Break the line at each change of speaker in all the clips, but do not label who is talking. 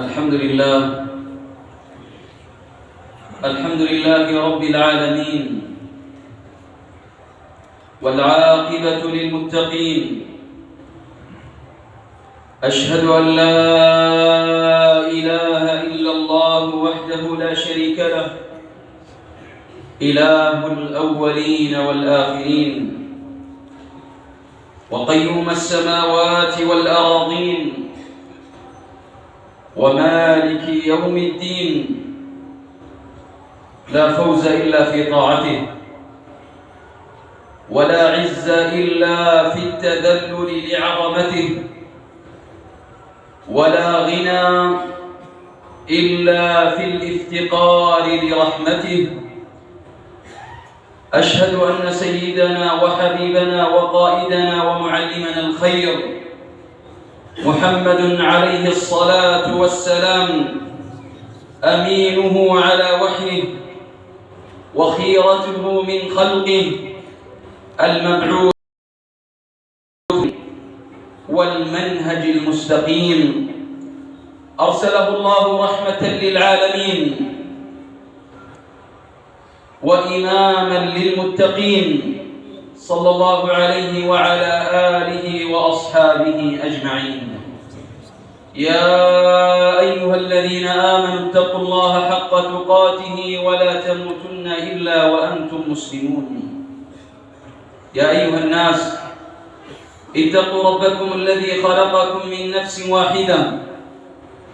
الحمد لله رب العالمين، والعاقبة للمتقين. أشهد أن لا إله إلا الله وحده لا شريك له، إله الأولين والآخرين، وقيوم السماوات والأراضين، ومالك يوم الدين. لا فوز إلا في طاعته، ولا عز إلا في التذلل لعظمته، ولا غنى إلا في الافتقار لرحمته. أشهد أن سيدنا وحبيبنا وقائدنا ومعلمنا الخير محمد عليه الصلاة والسلام أمينه على وحيه، وخيرته من خلقه، المبعوث والمنهج المستقيم. أرسله الله رحمة للعالمين وإماما للمتقين، صلى الله عليه وعلى آله وأصحابه أجمعين. يا أيها الذين آمنوا اتقوا الله حق تقاته ولا تموتن إلا وأنتم مسلمون. يا أيها الناس اتقوا ربكم الذي خلقكم من نفس واحدة،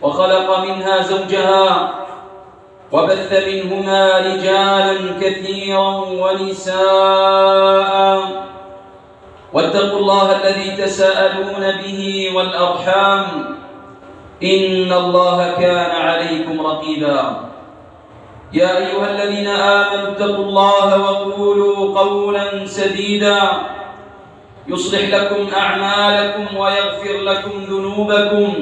وخلق منها زوجها، وبث منهما رجالا كثيرا ونساء. واتقوا الله الذي تساءلون به والأرحام، إن الله كان عليكم رقيبا. يا أيها الذين آمنوا اتقوا الله وقولوا قولا سديدا يصلح لكم أعمالكم ويغفر لكم ذنوبكم،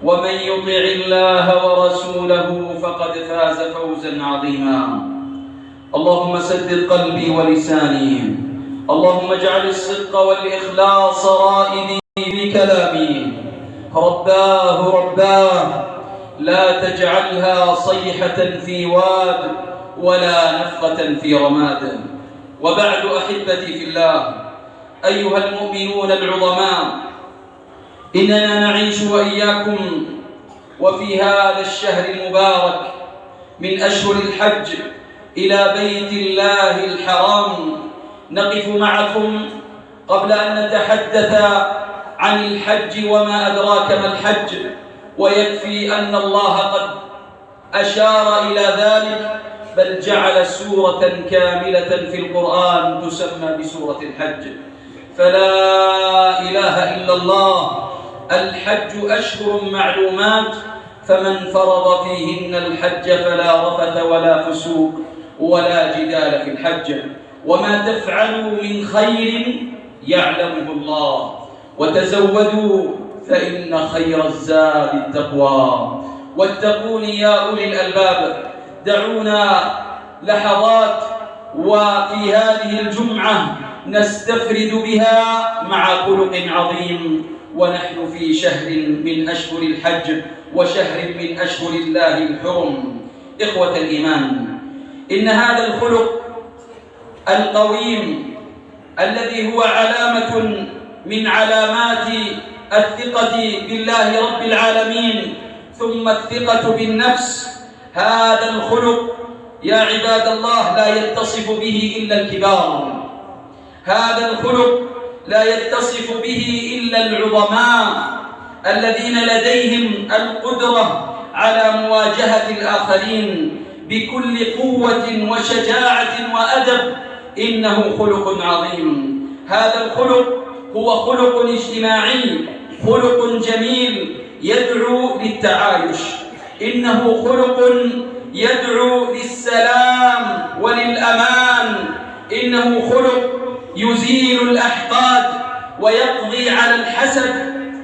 ومن يطع الله ورسوله فقد فاز فوزا عظيما. اللهم سدد قلبي ولساني، اللهم اجعل الصدق والإخلاص رائدي في كلامي. رباه لا تجعلها صيحة في واد ولا نفقة في رماد. وبعد، أحبتي في الله، أيها المؤمنون العظماء، إننا نعيش وإياكم وفي هذا الشهر المبارك من أشهر الحج إلى بيت الله الحرام. نقف معكم قبل أن نتحدث عن الحج وما أدراك ما الحج، ويكفي أن الله قد أشار إلى ذلك، بل جعل سورة كاملة في القرآن تسمى بسورة الحج. فلا إله إلا الله. الحج أشهر معلومات، فمن فرض فيهن الحج فلا رفث ولا فسوق ولا جدال في الحج. وما تفعلوا من خير يعلمه الله، وتزودوا فإن خير الزاد التقوى. واتقون يا أولي الألباب. دعونا لحظات وفي هذه الجمعة نستفرد بها مع خلق عظيم، ونحن في شهر من أشهر الحج وشهر من أشهر الله الحرم. إخوة الإيمان، إن هذا الخلق القويم الذي هو علامة من علامات الثقة بالله رب العالمين، ثم الثقة بالنفس، هذا الخلق يا عباد الله لا يتصف به إلا الكبار. هذا الخلق لا يتصف به إلا العظماء الذين لديهم القدرة على مواجهة الآخرين بكل قوة وشجاعة وأدب. إنه خلق عظيم. هذا الخلق هو خلق اجتماعي، خلق جميل يدعو للتعايش. إنه خلق يدعو للسلام وللأمان. إنه خلق يزيل الأحقاد ويقضي على الحسد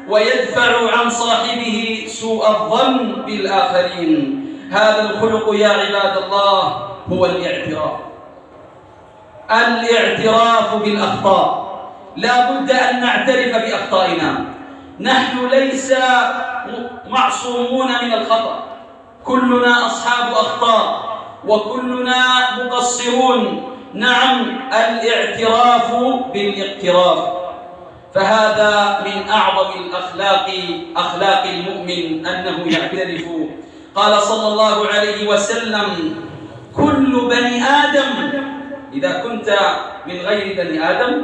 ويدفع عن صاحبه سوء الظن بالآخرين. هذا الخلق يا عباد الله هو الاعتراف بالأخطاء. لا بد أن نعترف بأخطائنا. نحن ليس معصومون من الخطأ، كلنا أصحاب أخطاء وكلنا مقصرون. نعم، الاعتراف بالاقتراف، فهذا من أعظم أخلاق المؤمن أنه يعترف. قال صلى الله عليه وسلم: كل بني آدم، إذا كنت من غير بني آدم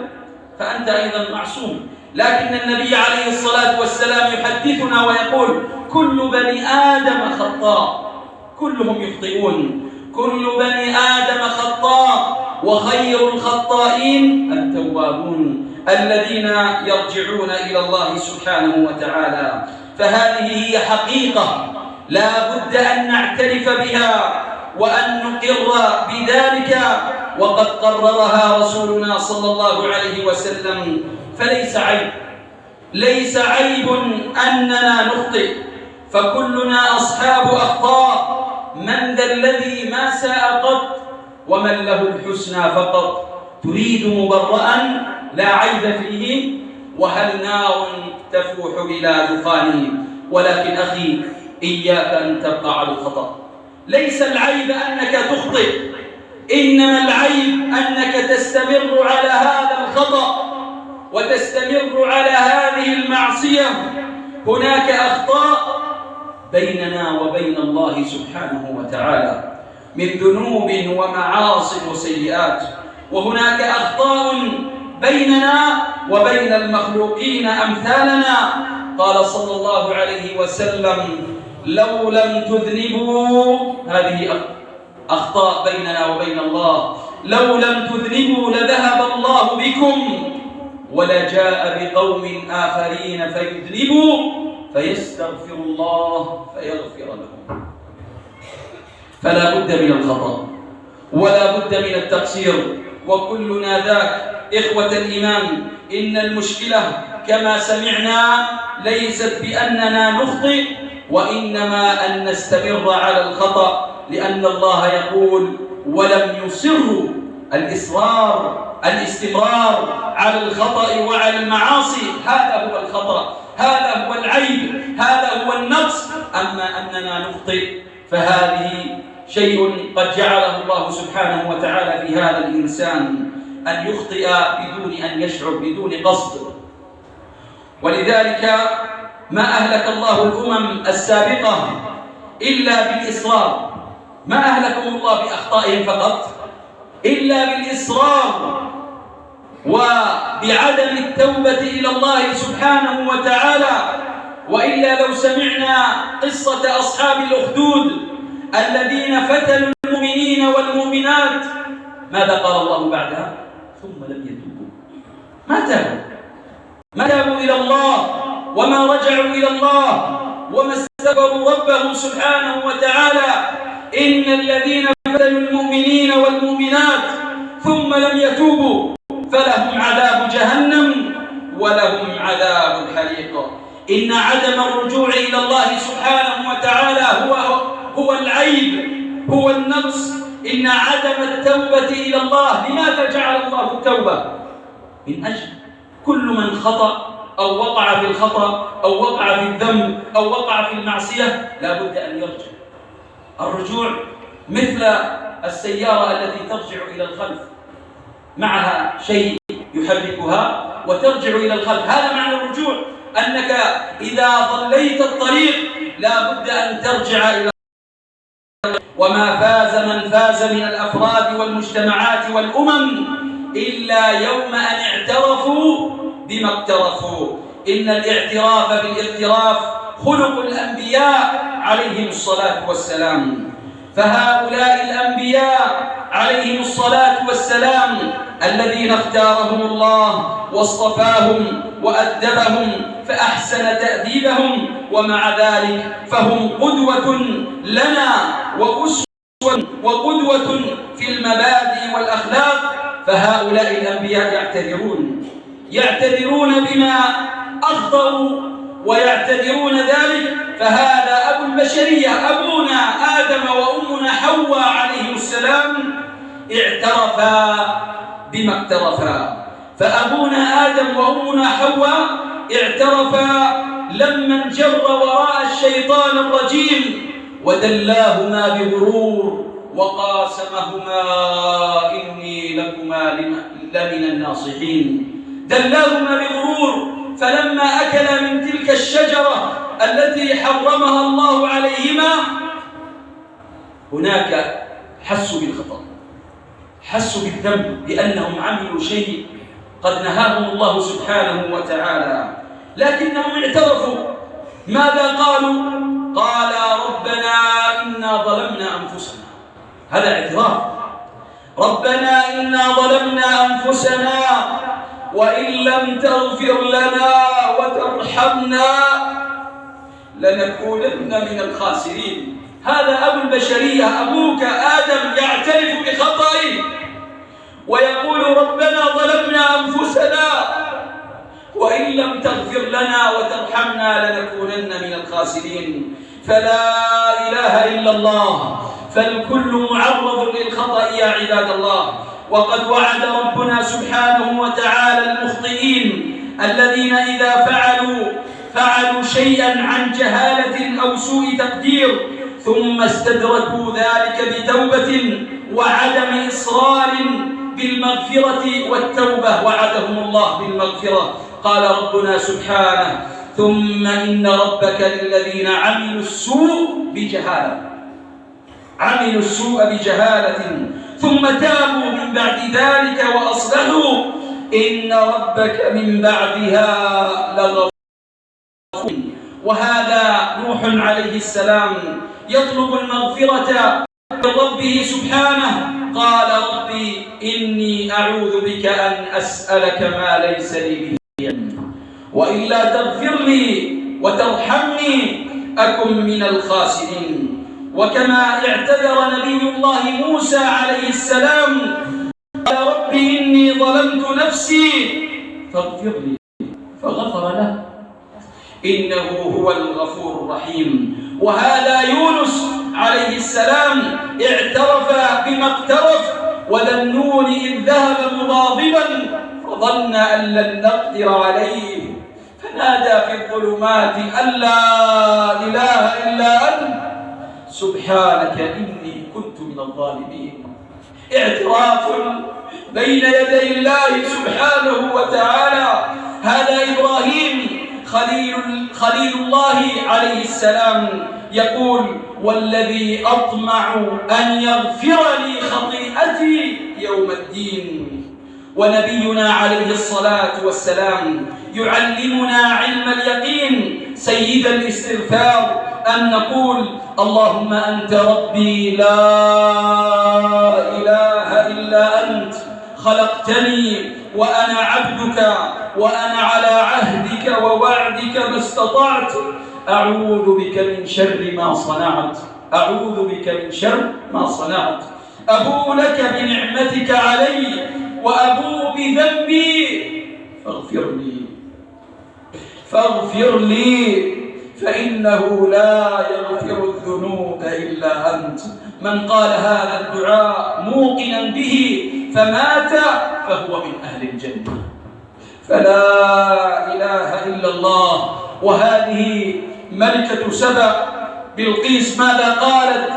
فأنت أيضا معصوم، لكن النبي عليه الصلاة والسلام يحدثنا ويقول: كل بني آدم خطاء، كلهم يخطئون، كل بني آدم خطاء، وخير الخطائين التوابون الذين يرجعون إلى الله سبحانه وتعالى. فهذه هي حقيقة لا بد أن نعترف بها وأن نقر بذلك، وقد قررها رسولنا صلى الله عليه وسلم. ليس عيب أننا نخطئ، فكلنا أصحاب أخطاء. من ذا الذي ما ساء قط ومن له الحسنى فقط؟ تريد مبرأ لا عيب فيه، وهل نار تفوح بلا دخان؟ ولكن أخي، إياك أن تبقى على الخطأ. ليس العيب أنك تخطئ، إنما العيب أنك تستمر على هذا الخطأ وتستمر على هذه المعصية. هناك أخطاء بيننا وبين الله سبحانه وتعالى من ذنوب ومعاصي وسيئات، وهناك أخطاء بيننا وبين المخلوقين أمثالنا. قال صلى الله عليه وسلم: لو لم تذنبوا، هذه أخطاء بيننا وبين الله، لو لم تذنبوا لذهب الله بكم ولجاء بقوم آخرين فيذنبوا فيستغفر الله فيغفر لهم. فلا بد من الخطأ ولا بد من التقصير، وكلنا ذاك. إخوة الإيمان، إن المشكلة كما سمعنا ليست بأننا نخطئ، وإنما أن نستمر على الخطأ، لأن الله يقول: ولم يصروا. الاستمرار على الخطأ وعلى المعاصي، هذا هو الخطأ، هذا هو العيب، هذا هو النقص. أما أننا نخطئ فهذه شيء قد جعله الله سبحانه وتعالى في هذا الإنسان، أن يخطئ بدون أن يشعر، بدون قصد. ولذلك ما أهلك الله الأمم السابقة إلا بالإصرار، ما أهلكهم الله بأخطائهم فقط، إلا بالإصرار وبعدم التوبة إلى الله سبحانه وتعالى. وإلا لو سمعنا قصة أصحاب الأخدود الذين فتنوا المؤمنين والمؤمنات، ماذا قال الله بعدها؟ ثم لم يتوبوا، ما تابوا إلى الله وما رجعوا إلى الله وما استغفروا ربهم سبحانه وتعالى. إن الذين فتنوا المؤمنين والمؤمنات ثم لم يتوبوا فلهم عذاب جهنم ولهم عذاب الحريق. إن عدم الرجوع إلى الله سبحانه وتعالى هو العيب، هو النقص. إن عدم التوبة إلى الله، لماذا جعل الله التوبة؟ من أجل كل من خطأ أو وقع في الخطأ أو وقع في الذنب أو وقع في المعصية لا بد أن يرجع. الرجوع مثل السيارة التي ترجع إلى الخلف، معها شيء يحركها وترجع إلى الخلف، هذا معنى الرجوع. أنك إذا ضليت الطريق لا بد أن ترجع إلى. وما فاز من فاز من الأفراد والمجتمعات والأمم إلا يوم أن اعترفوا بما اقترفوا. إن الاعتراف بالاقتراف خلق الأنبياء عليهم الصلاة والسلام. فهؤلاء الأنبياء عليهم الصلاة والسلام الذين اختارهم الله واصطفاهم وأدبهم فأحسن تأديبهم، ومع ذلك فهم قدوة لنا وأسوة وقدوة في المبادئ والأخلاق. فهؤلاء الأنبياء يعتذرون بما أخطأوا ويعتذرون ذلك. فهذا أبو البشرية، أبونا آدم وأمنا حواء عليهم السلام اعترفا بما اقترفا. فأبونا آدم وأمنا حواء اعترفا لما انجر وراء الشيطان الرجيم ودلاهما بغرور وقاسمهما إني لكما لمن الناصحين. دلاهما بغرور، فلما أكلا من تلك الشجرة التي حرمها الله عليهما هناك حسوا بالخطأ، حسوا بالذنب لأنهم عملوا شيء قد نهاهم الله سبحانه وتعالى، لكنهم اعترفوا. ماذا قالوا؟ قال ربنا إنا ظلمنا أنفسنا. هذا اعتراف. ربنا إنا ظلمنا أنفسنا وإن لم تغفر لنا وترحمنا لنكونن من الخاسرين. هذا أبو البشرية، أبوك آدم يعترف بخطئه ويقول ربنا ظلمنا أنفسنا وإن لم تغفر لنا وترحمنا لنكونن من الخاسرين. فلا إله إلا الله، فالكل معرض للخطأ يا عباد الله. وقد وعد ربنا سبحانه وتعالى المخطئين الذين إذا فعلوا شيئا عن جهالة أو سوء تقدير ثم استدركوا ذلك بتوبة وعدم إصرار بالمغفرة والتوبة وعدهم الله بالمغفرة. قال ربنا سبحانه ثم إن ربك للذين عملوا السوء بجهالة ثم تابوا من بعد ذلك وأصلحوا إن ربك من بعدها لغفور. وهذا نوح عليه السلام يطلب المغفرة من ربه سبحانه. قال ربي إني أعوذ بك أن أسألك ما ليس لي به علم وإلا تغفر لي وترحمني أكن من الخاسرين. وكما اعتذر نبي الله موسى عليه السلام قال ربي إني ظلمت نفسي فاغفر لي فغفر له إنه هو الغفور الرحيم. وهذا يونس عليه السلام اعترف بما اقترف وذا النون إذ ذهب مغاضبا فظن أن لن نقدر عليه فنادى في الظلمات أن لا إله إلا أنت سبحانك إني كنت من الظالمين. اعتراف بين يدي الله سبحانه وتعالى. هذا إبراهيم خليل الله عليه السلام يقول والذي أطمع أن يغفر لي خطيئتي يوم الدين. ونبينا عليه الصلاة والسلام يعلمنا علم اليقين سيد الاستغفار أن نقول اللهم أنت ربي لا إله إلا أنت خلقتني وأنا عبدك وأنا على عهدك ووعدك ما استطعت أعوذ بك من شر ما صنعت أبوء لك بنعمتك علي وأبوء بذنبي فاغفر لي فإنه لا يغفر الذنوب إلا أنت. من قال هذا الدعاء موقنا به فمات فهو من أهل الجنة. فلا إله إلا الله. وهذه ملكة سبأ بلقيس ماذا قالت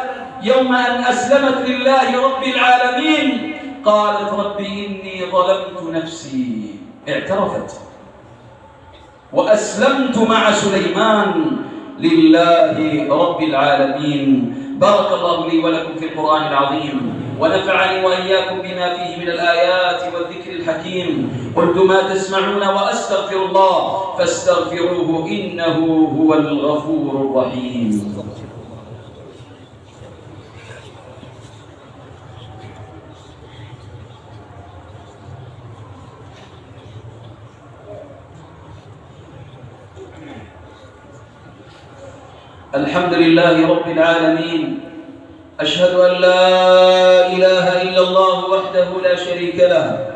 يوم أن أسلمت لله رب العالمين؟ قالت ربي إني ظلمت نفسي. اعترفت وأسلمت مع سليمان لله رب العالمين. بارك الله لي ولكم في القرآن العظيم ونفعني وإياكم بما فيه من الآيات والذكر الحكيم. قلت ما تسمعون وأستغفر الله فاستغفروه إنه هو الغفور الرحيم. الحمد لله رب العالمين. أشهد أن لا إله إلا الله وحده لا شريك له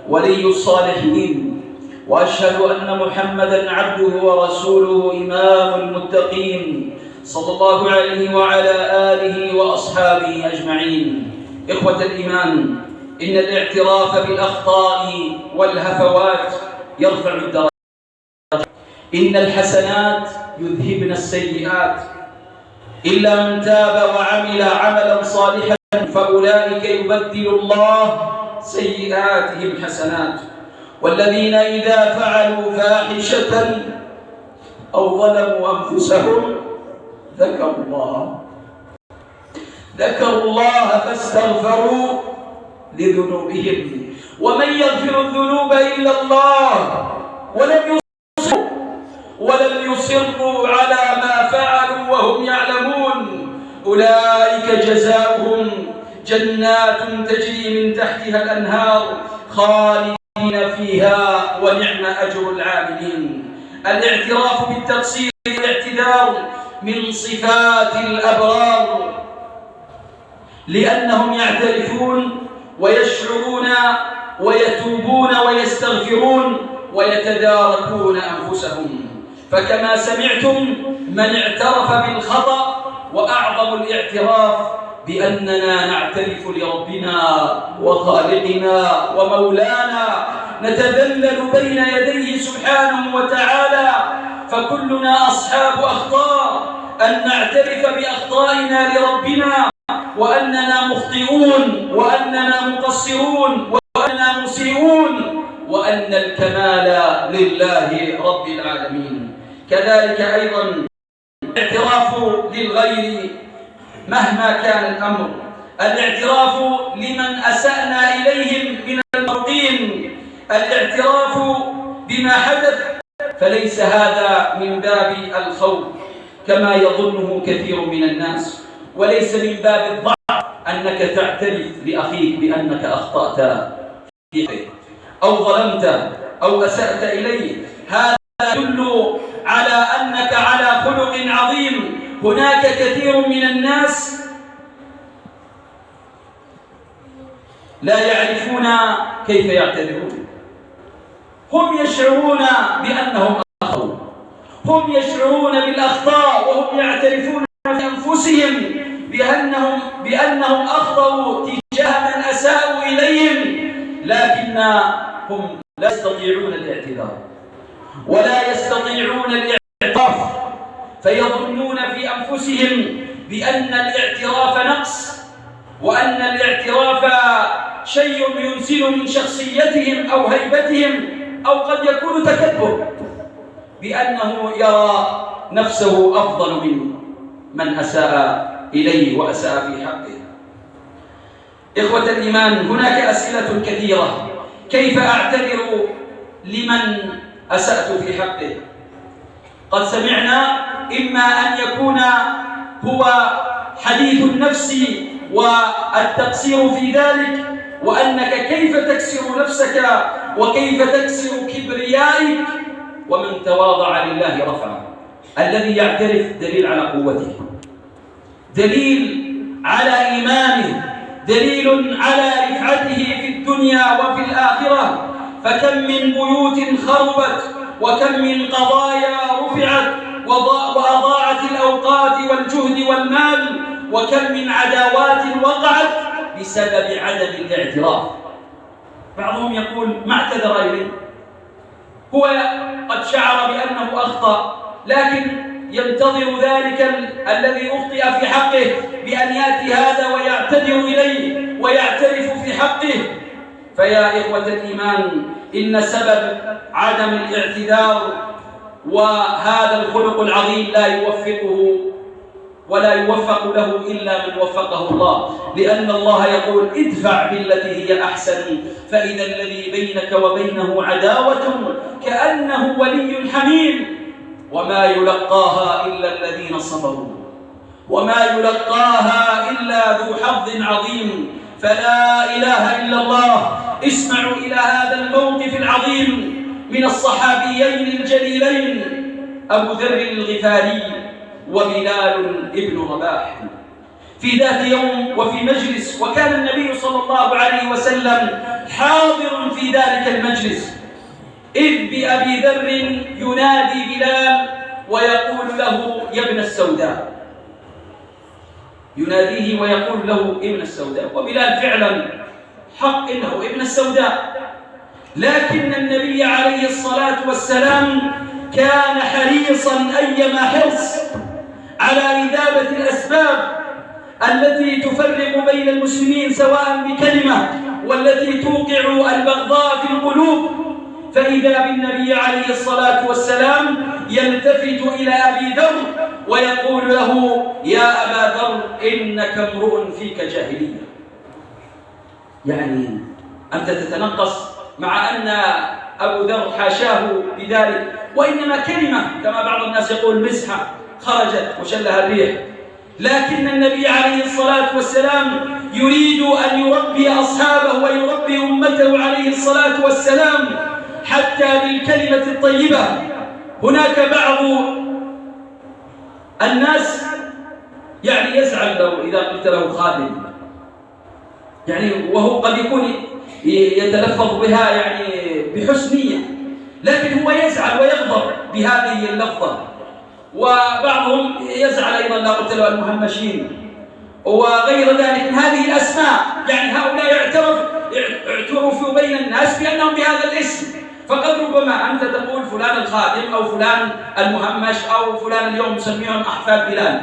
ولي الصالحين، وأشهد أن محمدًا عبده ورسوله إمام المتقين صلى الله عليه وعلى آله وأصحابه أجمعين. إخوة الإيمان، إن الاعتراف بالأخطاء والهفوات يرفع الدرجات، إن الحسنات يذهبن السيئات إلا من تاب وعمل عملا صالحا فأولئك يبدل الله سيئاتهم حسنات. والذين إذا فعلوا فاحشة أو ظلموا أنفسهم ذكروا الله فاستغفروا لذنوبهم ومن يغفر الذنوب إلا الله ولم يصروا على ما فعلوا وهم يعلمون أولئك جزاؤهم جنات تجري من تحتها الأنهار خالدين فيها ونعم أجر العاملين. الاعتراف بالتقصير والاعتذار من صفات الأبرار، لأنهم يعترفون ويشعرون ويتوبون ويستغفرون ويتداركون أنفسهم. فكما سمعتم من اعترف بالخطأ، وأعظم الاعتراف بأننا نعترف لربنا وخالقنا ومولانا، نتذلل بين يديه سبحانه وتعالى، فكلنا أصحاب أخطاء، أن نعترف بأخطائنا لربنا وأننا مخطئون وأننا مقصرون وأننا مسيئون وأن الكمال لله رب العالمين. كذلك أيضا الاعتراف للغير مهما كان الأمر، الاعتراف لمن أسأنا إليهم من المخلوقين، الاعتراف بما حدث، فليس هذا من باب الخوف كما يظنه كثير من الناس، وليس من باب الضعف أنك تعترف لأخيك بأنك أخطأت فيه أو ظلمت أو أسأت إليه. هذا يدل على أنك على خلق عظيم. هناك كثير من الناس لا يعرفون كيف يعتذرون، هم يشعرون بأنهم أخطأوا، هم يشعرون بالأخطاء وهم يعترفون في أنفسهم بأنهم أخطأوا تجاه من أساءوا إليهم، لكنهم لا يستطيعون الاعتذار ولا يستطيعون الاعتراف، فيظنون في أنفسهم بأن الاعتراف نقص، وأن الاعتراف شيء ينزل من شخصيتهم أو هيبتهم، أو قد يكون تكبر بأنه يرى نفسه أفضل من أساء إليه وأساء في حقه. إخوة الإيمان، هناك أسئلة كثيرة: كيف أعتذر لمن أسأت في حقه؟ قد سمعنا إما أن يكون هو حديث النفس والتقصير في ذلك، وأنك كيف تكسر نفسك وكيف تكسر كبريائك، ومن تواضع لله رفعه. الذي يعترف دليل على قوته، دليل على إيمانه، دليل على رفعته في الدنيا وفي الآخرة. فكم من بيوت خربت، وكم من قضايا رفعت وأضاعت الأوقات والجهد والمال، وكم من عداوات وقعت بسبب عدم الاعتراف. بعضهم يقول: ما اعتذر إليه، هو قد شعر بأنه أخطأ، لكن ينتظر ذلك الذي أخطئ في حقه بأن يأتي هذا ويعتذر إليه ويعترف في حقه. فيا إخوة الإيمان، إن سبب عدم الاعتذار وهذا الخلق العظيم لا يوفقه ولا يوفق له إلا من وفقه الله، لأن الله يقول: ادفع بالتي هي أحسن فإذا الذي بينك وبينه عداوة كأنه ولي حميم وما يلقاها إلا الذين صبروا وما يلقاها إلا ذو حظ عظيم. فلا إله إلا الله. اسمعوا إلى هذا الموقف العظيم من الصحابيين الجليلين أبو ذر الغفاري وبلال ابن رباح في ذات يوم وفي مجلس، وكان النبي صلى الله عليه وسلم حاضر في ذلك المجلس، إذ بأبي ذر ينادي بلال ويقول له: يا ابن السوداء. يناديه ويقول له: ابن السوداء. وبلال فعلا حق إنه ابن السوداء، لكن النبي عليه الصلاة والسلام كان حريصا أيما حرص على إذابة الأسباب التي تفرق بين المسلمين سواء بكلمة والتي توقع البغضاء في القلوب. فإذا بالنبي عليه الصلاة والسلام يلتفت إلى أبي ذر ويقول له: يا أبا ذر إنك امرؤ فيك جاهلية. يعني أنت تتنقص، مع أن أبو ذر حاشاه بذلك، وإنما كلمة كما بعض الناس يقول مزحة خرجت وشلها الريح، لكن النبي عليه الصلاة والسلام يريد أن يربي أصحابه ويربي أمته عليه الصلاة والسلام حتى بالكلمة الطيبة. هناك بعض الناس يعني يزعل لو إذا قلت له خادم، يعني وهو قد يكون يتلفظ بها يعني بحسن نية، لكن هو يزعل ويغضب بهذه اللفظة. وبعضهم يزعل أيضا لا قلت له المهمشين وغير ذلك من هذه الأسماء، يعني هؤلاء اعترفوا بين الناس بأنهم بهذا الاسم، فقد ربما أنت تقول فلان الخادم أو فلان المهمش أو فلان اليوم نسميهم أحفاد بلال،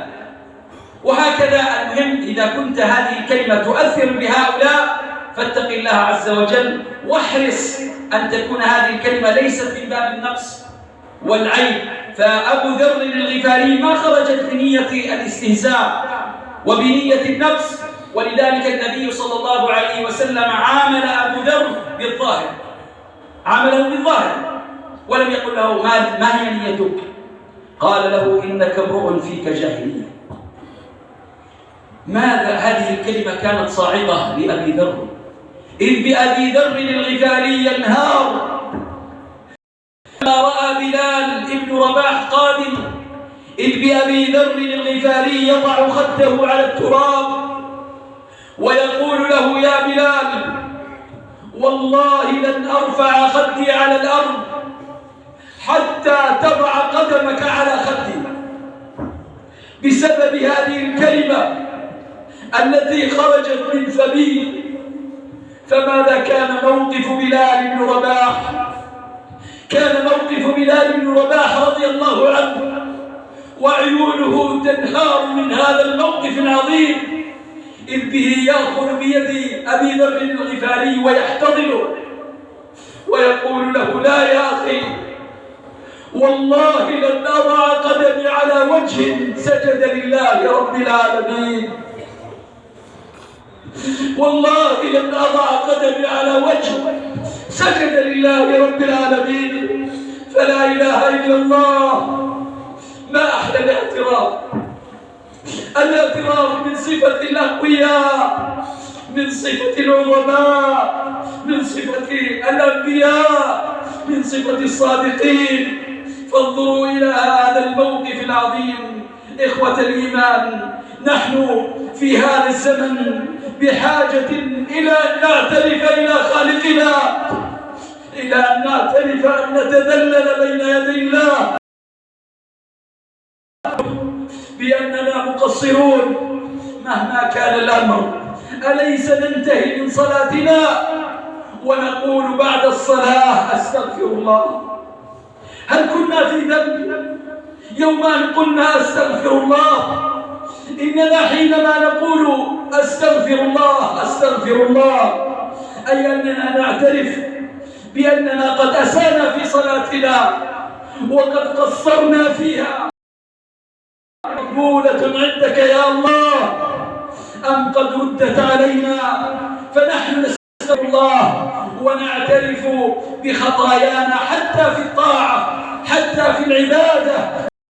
وهكذا. المهم إذا كنت هذه الكلمة تؤثر بهؤلاء فاتق الله عز وجل واحرص أن تكون هذه الكلمة ليست من باب النقص والعيب. فأبو ذر الغفاري ما خرجت بنية الاستهزاء وبنية النقص، ولذلك النبي صلى الله عليه وسلم عامل أبو ذر بالظاهر، عامله بالظاهر ولم يقل له ما هي نيتك، قال له إنك امرؤ فيك جاهلية. ماذا هذه الكلمة كانت صاعقة لأبي ذر، إذ بأبي ذر الغفاري ينهار لما رأى بلال ابن رباح قادم، إذ بأبي ذر الغفاري يضع خده على التراب ويقول له: يا بلال والله لن أرفع خدي على الأرض حتى تضع قدمك على خدي، بسبب هذه الكلمة التي خرجت من فمي. فماذا كان موقف بلال بن رباح؟ كان موقف بلال بن رباح رضي الله عنه وعيونه تنهار من هذا الموقف العظيم، إذ به يأخذ بيد أبي ذر الغفاري ويحتضنه ويقول له: لا يا أخي، والله لن أضع قدمي على وجه سجد لله رب العالمين، والله لن أضع قدمي على وجه سجد لله رب العالمين. فلا إله إلا الله. ما أحلى الاعتراف من صفة الأقوياء، من صفة العظماء، من صفة الأنبياء، من صفة الصادقين. فانظروا إلى هذا الموقف العظيم إخوة الإيمان. نحن في هذا الزمن بحاجة إلى أن نعترف إلى خالقنا، إلى أن نعترف أن نتذلل بين يدي الله بأننا مقصرون مهما كان الأمر. أليس ننتهي من صلاتنا ونقول بعد الصلاة أستغفر الله؟ هل كنا في ذنب يوم أن قلنا أستغفر الله؟ إننا حينما نقول أستغفر الله أستغفر الله أي أننا نعترف بأننا قد أسانا في صلاتنا وقد قصرنا فيها. مقبولة عندك يا الله أم قد ردت علينا؟ فنحن نستغفر الله ونعترف بخطايانا حتى في الطاعة، حتى في العبادة،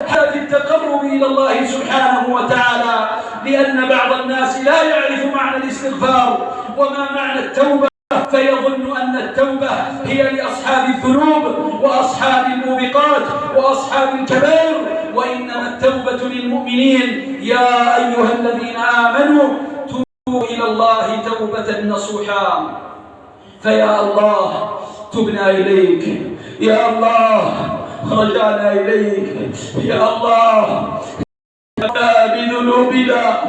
حتى في التقرب إلى الله سبحانه وتعالى، لأن بعض الناس لا يعرف معنى الاستغفار وما معنى التوبة، فيظن أن التوبة هي لأصحاب الذنوب وأصحاب الموبقات وأصحاب الكبائر، وإنما التوبة للمؤمنين. يا أيها الذين آمنوا توبوا إلى الله توبة نصوحا. فيا الله تبنا إليك، يا الله رجعنا إليك، يا الله بذنوبنا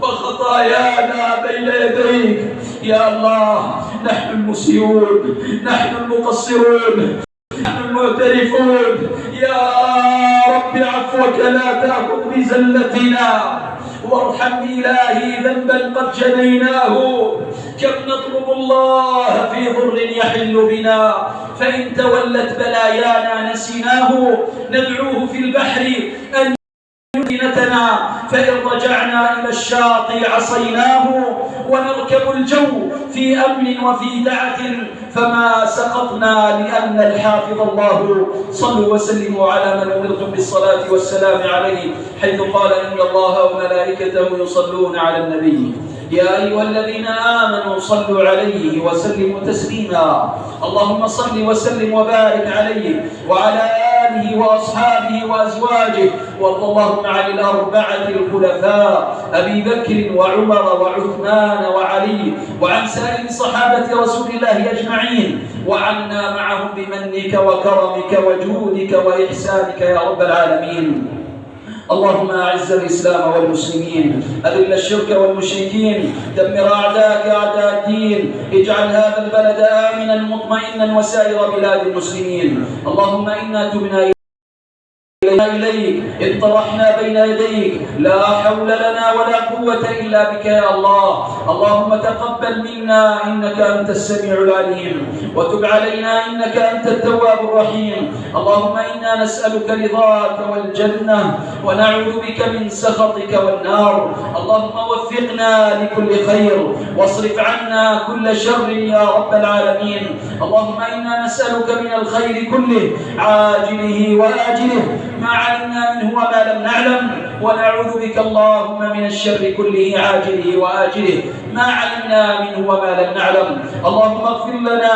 وخطايانا بين يديك، يا الله نحن المسيئون، نحن المقصرون، نحن المعترفون، يا رب عفوك لا تأخذ بزلتنا، وارحم إلهي ذنبا قد جنيناه. كم نطلب الله في ضر يحل بنا، فإن تولت بلايانا نسيناه. ندعوه في البحر أن يدينتنا، فإن رجعنا إلى الشاطئ عصيناه. ونركب الجو في أمن وفي دعة، فما سقطنا لأن الحافظ الله. صلوا وسلموا على من أمرتم بالصلاة والسلام عليه، حيث قال إن الله وملائكته يصلون على النبي يا أيها الذين آمنوا صلوا عليه وسلموا تسليما. اللهم صل وسلم وبارك عليه وعلى آله وأصحابه وأزواجه، وارض اللهم عن الأربعة الخلفاء أبي بكر وعمر وعثمان وعلي، وعن سائر صحابة رسول الله أجمعين، وعنا معهم بمنك وكرمك وجودك وإحسانك يا رب العالمين. اللهم أعز الإسلام والمسلمين، أذل الشرك والمشركين، دمر أعداءك أعداء الدين، اجعل هذا البلد آمنا مطمئنا وسائر بلاد المسلمين. اللهم إنا تبنا إليك، اطرحنا بين يديك، لا حول لنا ولا قوة إلا بك يا الله. اللهم تقبل منا إنك أنت السميع العليم، وتب علينا إنك أنت التواب الرحيم. اللهم إنا نسألك رضاك والجنة، ونعوذ بك من سخطك والنار. اللهم وفقنا لكل خير، واصرف عنا كل شر يا رب العالمين. اللهم إنا نسألك من الخير كله عاجله وآجله، ما علمنا منه وما لم نعلم، ونعوذ بك اللهم من الشر كله عاجله وآجله، ما علمنا منه وما لم نعلم. اللهم اغفر لنا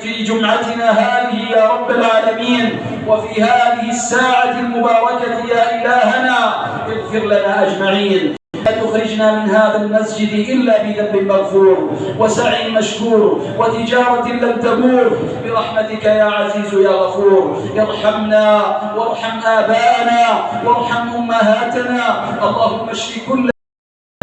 في جمعتنا هذه يا رب العالمين، وفي هذه الساعة المباركة يا إلهنا، اغفر لنا أجمعين. لا تخرجنا من هذا المسجد إلا بذنب مغفور وسعي مشكور وتجارة لن تبور، برحمتك يا عزيز يا غفور. ارحمنا وارحم آباءنا وارحم أمهاتنا. اللهم اشف كل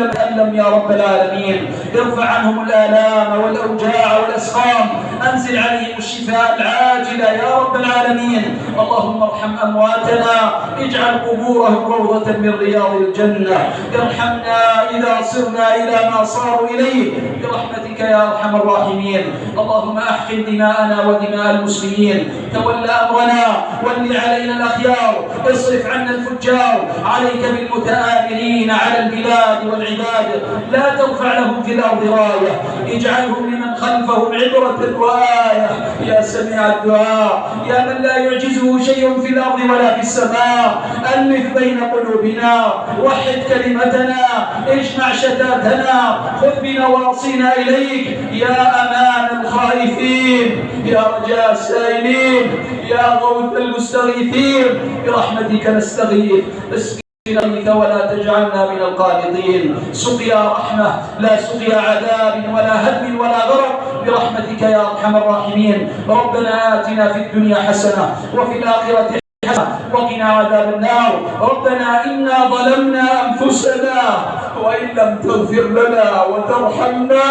ألم يا رب العالمين، ارفع عنهم الآلام والأوجاع والأسقام، أنزل عليهم الشفاء العاجل يا رب العالمين. اللهم ارحم أمواتنا، اجعل قبورهم روضة من رياض الجنة. ارحمنا إذا صرنا إلى ما صاروا إليه، برحمتك يا أرحم الراحمين. اللهم أحقن دماءنا ودماء المسلمين، تول أمرنا، ول علينا الأخيار، اصرف عنا الفجار. عليك بالمتآمرين على البلاد والعباد، لا ترفع لهم في الأرض راية، اجعلهم لمن خلفهم عبرة وآية. يا سميع الدعاء، يا من لا يعجزه شيء في الأرض ولا في السماء، ألف بين قلوبنا، وحد كلمتنا، اجمع شتاتنا، خذ بنواصينا إليك يا أمان الخائفين، يا رجاء السائلين، يا غوث المستغيثين. برحمتك نستغيث، ولا تجعلنا من القانطين. سقيا رحمة لا سقيا عذاب ولا هدم ولا غرق، برحمتك يا أرحم الراحمين. ربنا آتنا في الدنيا حسنة وفي الآخرة حسنة وقنا عذاب النار. ربنا إنا ظلمنا أنفسنا، وإن لم تغفر لنا وترحمنا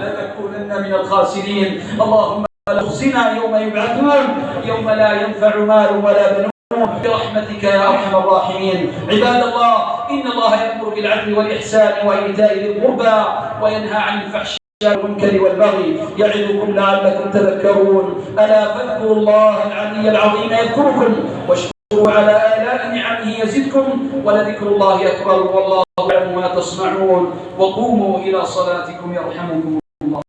لنكونن من الخاسرين. اللهم لا تخزنا يوم يبعثون، يوم لا ينفع مال ولا بنون، برحمتك يا أرحم الراحمين. عباد الله، إن الله يأمر بالعدل والإحسان وإيتاء ذي القربى، وينهى عن الفحشاء والمنكر والبغي، يعظكم لعلكم تذكرون. ألا فاذكروا الله العلي العظيم يذكركم، واشكروا على آلاء نعمه يزدكم، ولذكر الله أكبر، والله يعلم ما تصنعون. وقوموا إلى صلاتكم يرحمكم